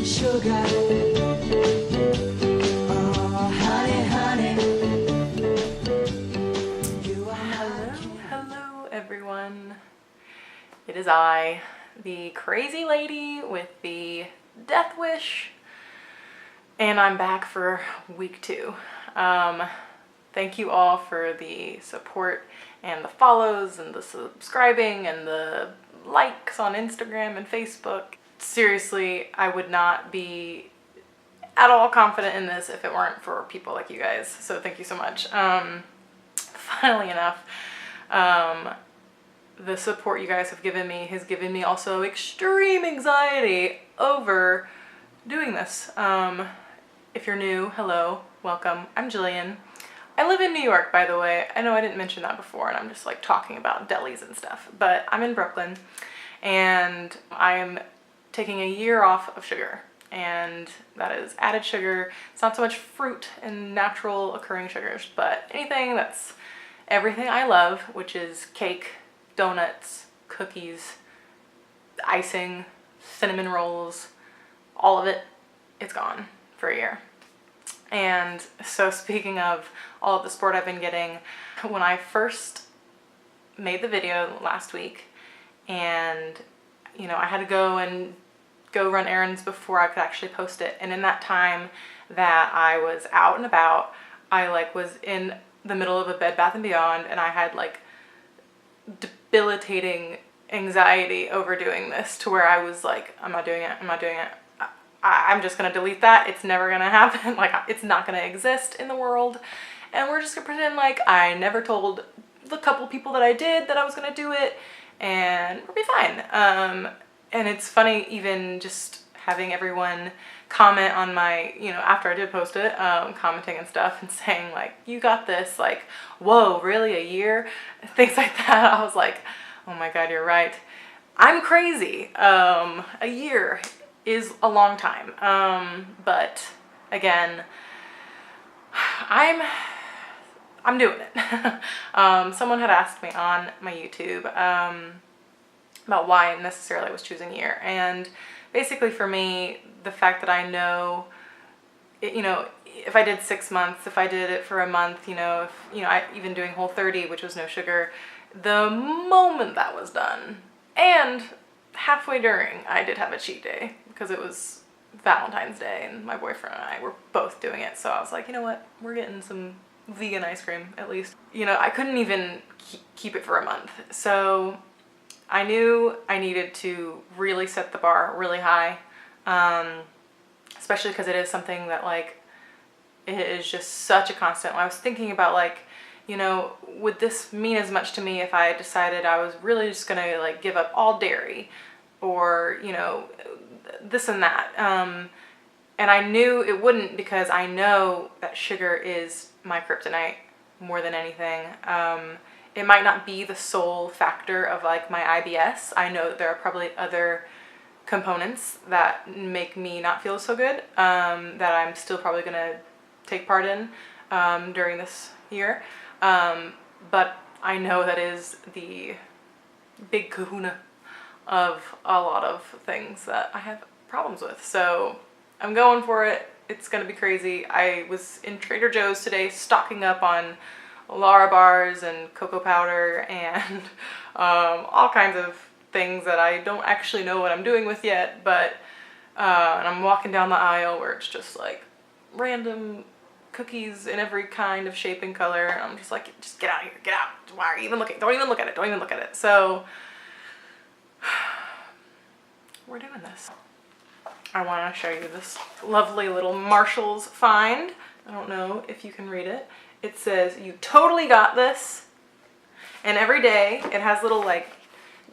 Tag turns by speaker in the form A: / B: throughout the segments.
A: sugar. Oh, honey, honey.
B: Hello everyone. It is I, the crazy lady with the death wish, and I'm back for week 2. Thank you all for the support and the follows and the subscribing and the likes on Instagram and Facebook. Seriously, I would not be at all confident in this if it weren't for people like you guys. So thank you so much. Funnily enough, the support you guys have given me has given me also extreme anxiety over doing this. If you're new, hello, welcome. I'm Jillian. I live in New York, by the way. I know I didn't mention that before, and I'm just like talking about delis and stuff, but I'm in Brooklyn, and I'm taking a year off of sugar, and that is added sugar. It's not so much fruit and natural occurring sugars, but anything that's everything I love, which is cake, donuts, cookies, icing, cinnamon rolls, all of it, it's gone for a year. And so speaking of all of the support I've been getting, when I first made the video last week, and you know, I had to go run errands before I could actually post it, and in that time that I was out and about, I like was in the middle of a Bed Bath & Beyond, and I had like debilitating anxiety over doing this, to where I was like, I'm not doing it, I'm just gonna delete that, it's never gonna happen, like it's not gonna exist in the world, and we're just gonna pretend like I never told the couple people that I did that I was gonna do it, and we'll be fine. And it's funny even just having everyone comment on my, you know, after I did post it, commenting and stuff and saying like, you got this, like, whoa, really, a year? Things like that. I was like, oh my God, you're right. I'm crazy. A year is a long time. But again, I'm doing it. Someone had asked me on my YouTube, about why necessarily I was choosing a year, and basically for me, the fact that I know, you know, if I did 6 months, if I did it for a month, you know, if, you know, even doing Whole30, which was no sugar, the moment that was done, and halfway during, I did have a cheat day because it was Valentine's Day and my boyfriend and I were both doing it. So I was like, you know what, we're getting some vegan ice cream at least. You know, I couldn't even keep it for a month. So I knew I needed to really set the bar really high, especially because it is something that like, it is just such a constant. I was thinking about like, you know, would this mean as much to me if I decided I was really just gonna like give up all dairy, or, you know, this and that. And I knew it wouldn't, because I know that sugar is my kryptonite more than anything. It might not be the sole factor of like my IBS. I know that there are probably other components that make me not feel so good, that I'm still probably gonna take part in during this year. But I know that is the big kahuna of a lot of things that I have problems with. So I'm going for it. It's gonna be crazy. I was in Trader Joe's today stocking up on Lara bars and cocoa powder and all kinds of things that I don't actually know what I'm doing with yet, but and I'm walking down the aisle where it's just like random cookies in every kind of shape and color, and I'm just like, just get out of here, get out. Why are you even looking? Don't even look at it, don't even look at it. So we're doing this. I want to show you this lovely little Marshall's find. I don't know if you can read it. It says, "You totally got this." And every day it has little like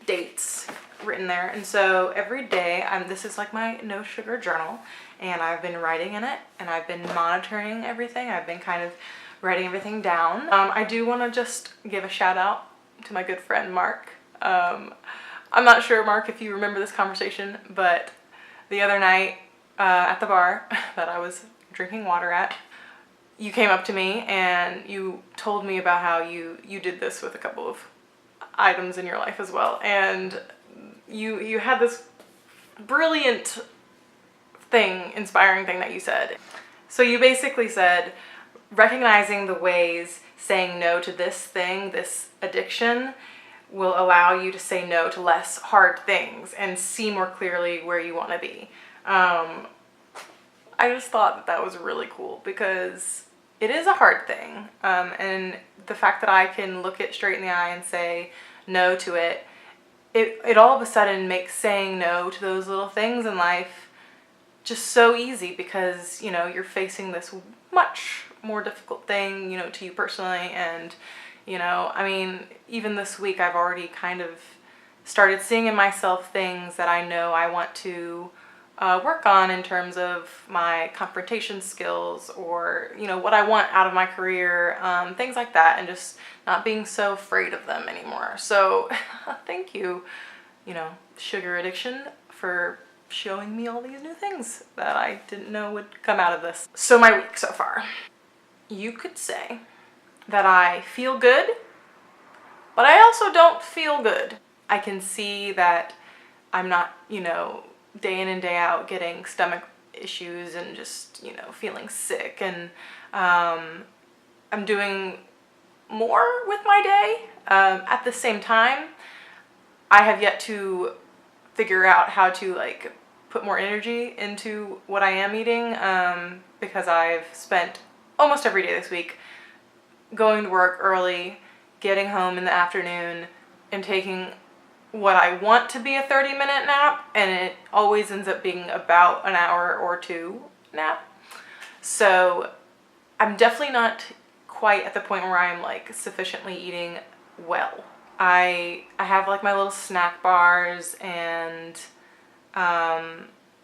B: dates written there. And so every day, this is like my no sugar journal, and I've been writing in it, and I've been monitoring everything. I've been kind of writing everything down. I do want to just give a shout out to my good friend Mark. I'm not sure, Mark, if you remember this conversation, but the other night at the bar that I was drinking water at, you came up to me and you told me about how you did this with a couple of items in your life as well, and you had this brilliant inspiring thing that you said. So you basically said recognizing the ways saying no to this thing, this addiction, will allow you to say no to less hard things and see more clearly where you want to be. I just thought that that was really cool because it is a hard thing. And the fact that I can look it straight in the eye and say no to it, it all of a sudden makes saying no to those little things in life just so easy because, you know, you're facing this much more difficult thing, you know, to you personally. And, you know, I mean, even this week I've already kind of started seeing in myself things that I know I want to work on in terms of my confrontation skills or, you know, what I want out of my career, things like that, and just not being so afraid of them anymore. So thank you, you know, sugar addiction, for showing me all these new things that I didn't know would come out of this. So my week so far, you could say that I feel good, but I also don't feel good. I can see that I'm not, you know, day in and day out getting stomach issues and just, you know, feeling sick, and I'm doing more with my day. At the same time, I have yet to figure out how to like put more energy into what I am eating, because I've spent almost every day this week going to work early, getting home in the afternoon, and taking what I want to be a 30-minute nap, and it always ends up being about an hour or two nap. So I'm definitely not quite at the point where I'm like sufficiently eating well. I have like my little snack bars, and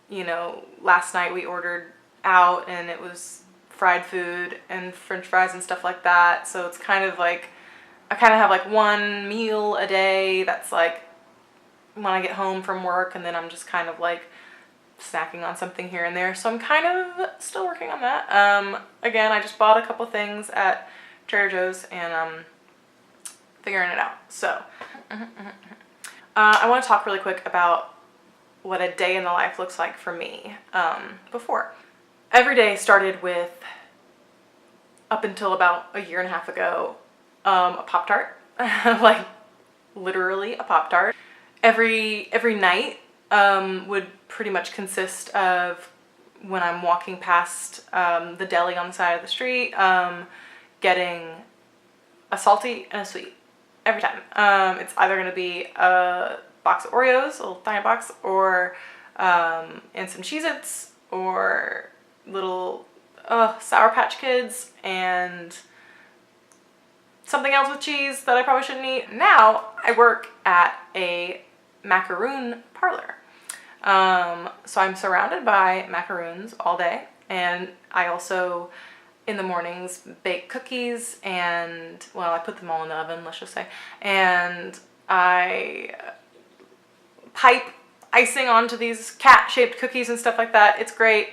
B: you know, last night we ordered out and it was fried food and french fries and stuff like that. So it's kind of like, I kind of have like one meal a day that's like when I get home from work, and then I'm just kind of like snacking on something here and there. So I'm kind of still working on that. Again, I just bought a couple things at Trader Joe's, and I'm figuring it out. So I want to talk really quick about what a day in the life looks like for me. Before, every day started with, up until about a year and a half ago, a Pop-Tart. Like literally a Pop-Tart. Every night would pretty much consist of, when I'm walking past the deli on the side of the street, getting a salty and a sweet every time. It's either going to be a box of Oreos, a little tiny box, or and some Cheez-Its, or little Sour Patch Kids, and something else with cheese that I probably shouldn't eat. Now I work at a macaroon parlor. So I'm surrounded by macaroons all day, and I also in the mornings bake cookies, and well, I put them all in the oven, let's just say, and I pipe icing onto these cat-shaped cookies and stuff like that. It's great.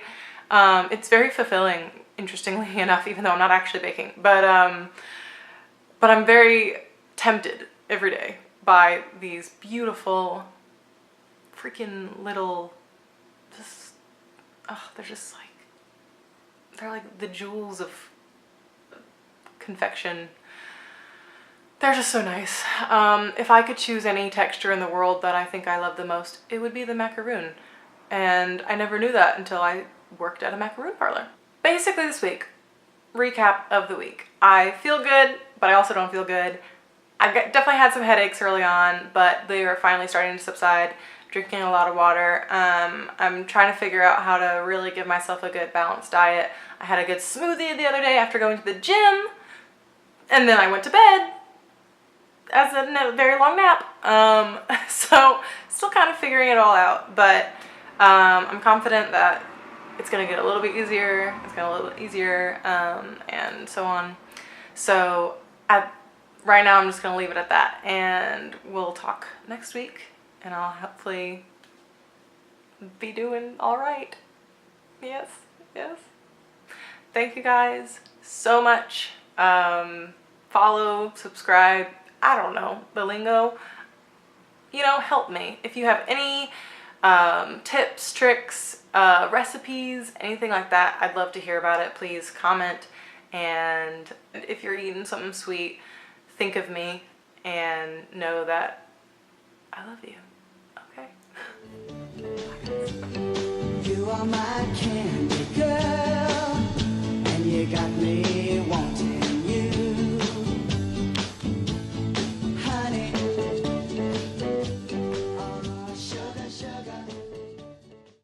B: It's very fulfilling, interestingly enough, even though I'm not actually baking, but I'm very tempted every day by these beautiful freaking little, just, oh, they're like the jewels of confection. They're just so nice. If I could choose any texture in the world that I think I love the most, it would be the macaroon. And I never knew that until I worked at a macaroon parlor. Basically this week, recap of the week. I feel good, but I also don't feel good. I definitely had some headaches early on, but they are finally starting to subside. Drinking a lot of water. I'm trying to figure out how to really give myself a good balanced diet. I had a good smoothie the other day after going to the gym, and then I went to bed as a very long nap. So still kind of figuring it all out, but I'm confident that it's gonna get a little bit easier. It's gonna get a little bit easier, and so on. So right now I'm just gonna leave it at that, and we'll talk next week, and I'll hopefully be doing all right. Yes, yes. Thank you guys so much. Follow, subscribe, I don't know, the lingo. You know, help me. If you have any tips, tricks, recipes, anything like that. I'd love to hear about it. Please comment. And if you're eating something sweet, think of me and know that I love you. Okay?
A: You are my candy.